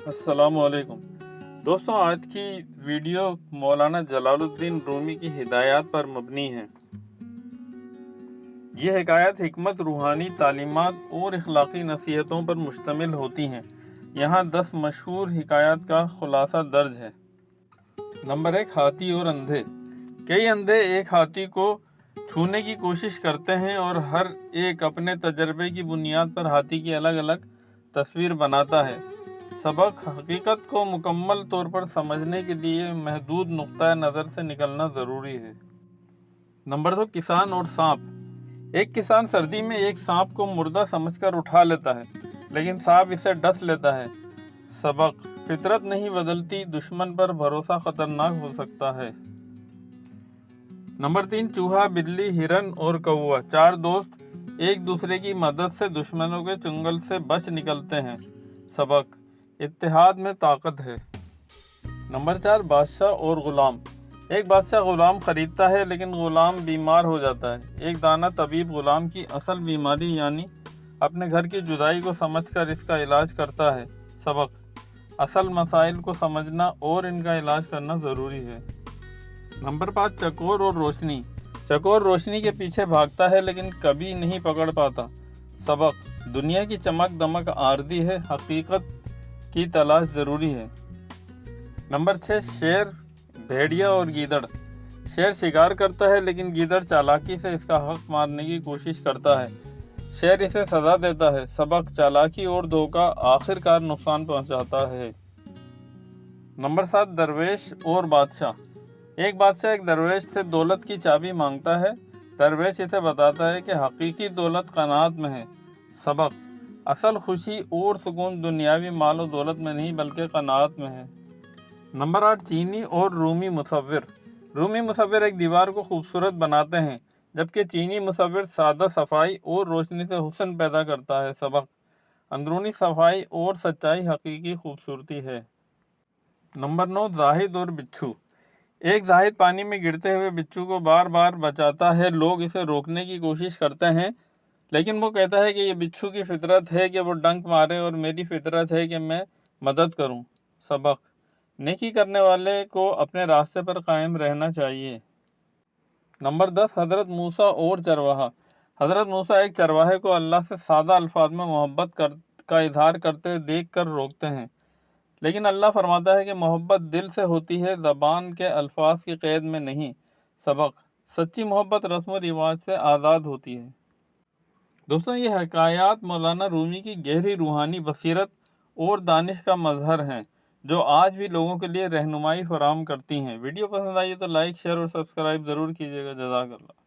السلام علیکم دوستوں، آج کی ویڈیو مولانا جلال الدین رومی کی ہدایات پر مبنی ہے۔ یہ حکایت حکمت، روحانی تعلیمات اور اخلاقی نصیحتوں پر مشتمل ہوتی ہیں۔ یہاں 10 مشہور حکایات کا خلاصہ درج ہے۔ نمبر 1، ہاتھی اور اندھے۔ کئی اندھے ایک ہاتھی کو چھونے کی کوشش کرتے ہیں اور ہر ایک اپنے تجربے کی بنیاد پر ہاتھی کی الگ الگ تصویر بناتا ہے۔ سبق: حقیقت کو مکمل طور پر سمجھنے کے لیے محدود نقطہ نظر سے نکلنا ضروری ہے۔ نمبر 2، کسان اور سانپ۔ ایک کسان سردی میں ایک سانپ کو مردہ سمجھ کر اٹھا لیتا ہے، لیکن سانپ اسے ڈس لیتا ہے۔ سبق: فطرت نہیں بدلتی، دشمن پر بھروسہ خطرناک ہو سکتا ہے۔ نمبر 3، چوہا، بلی، ہرن اور کوا۔ 4 دوست ایک دوسرے کی مدد سے دشمنوں کے چنگل سے بچ نکلتے ہیں۔ سبق: اتحاد میں طاقت ہے۔ نمبر 4، بادشاہ اور غلام۔ ایک بادشاہ غلام خریدتا ہے، لیکن غلام بیمار ہو جاتا ہے۔ ایک دانا طبیب غلام کی اصل بیماری یعنی اپنے گھر کی جدائی کو سمجھ کر اس کا علاج کرتا ہے۔ سبق: اصل مسائل کو سمجھنا اور ان کا علاج کرنا ضروری ہے۔ نمبر 5، چکور اور روشنی۔ چکور روشنی کے پیچھے بھاگتا ہے، لیکن کبھی نہیں پکڑ پاتا۔ سبق: دنیا کی چمک دمک عارضی ہے، حقیقت کی تلاش ضروری ہے۔ نمبر 6، شیر، بھیڑیا اور گیدڑ۔ شیر شکار کرتا ہے، لیکن گیدڑ چالاکی سے اس کا حق مارنے کی کوشش کرتا ہے۔ شیر اسے سزا دیتا ہے۔ سبق: چالاکی اور دھوکہ آخر کار نقصان پہنچاتا ہے۔ نمبر 7، درویش اور بادشاہ۔ ایک بادشاہ ایک درویش سے دولت کی چابی مانگتا ہے۔ درویش اسے بتاتا ہے کہ حقیقی دولت قناعت میں ہے۔ سبق: اصل خوشی اور سکون دنیاوی مال و دولت میں نہیں بلکہ قناعت میں ہے۔ نمبر 8، چینی اور رومی مصور۔ رومی مصور ایک دیوار کو خوبصورت بناتے ہیں، جبکہ چینی مصور سادہ صفائی اور روشنی سے حسن پیدا کرتا ہے۔ سبق: اندرونی صفائی اور سچائی حقیقی خوبصورتی ہے۔ نمبر 9، زاہد اور بچھو۔ ایک زاہد پانی میں گرتے ہوئے بچھو کو بار بار بچاتا ہے۔ لوگ اسے روکنے کی کوشش کرتے ہیں، لیکن وہ کہتا ہے کہ یہ بچھو کی فطرت ہے کہ وہ ڈنک مارے اور میری فطرت ہے کہ میں مدد کروں۔ سبق: نیکی کرنے والے کو اپنے راستے پر قائم رہنا چاہیے۔ نمبر 10، حضرت موسیٰ اور چرواہا۔ حضرت موسیٰ ایک چرواہے کو اللہ سے سادہ الفاظ میں محبت کا اظہار کرتے دیکھ کر روکتے ہیں، لیکن اللہ فرماتا ہے کہ محبت دل سے ہوتی ہے، زبان کے الفاظ کی قید میں نہیں۔ سبق: سچی محبت رسم و رواج سے آزاد ہوتی ہے۔ دوستوں، یہ حکایات مولانا رومی کی گہری روحانی بصیرت اور دانش کا مظہر ہیں، جو آج بھی لوگوں کے لیے رہنمائی فراہم کرتی ہیں۔ ویڈیو پسند آئی تو لائک، شیئر اور سبسکرائب ضرور کیجیے گا۔ جزاک اللہ۔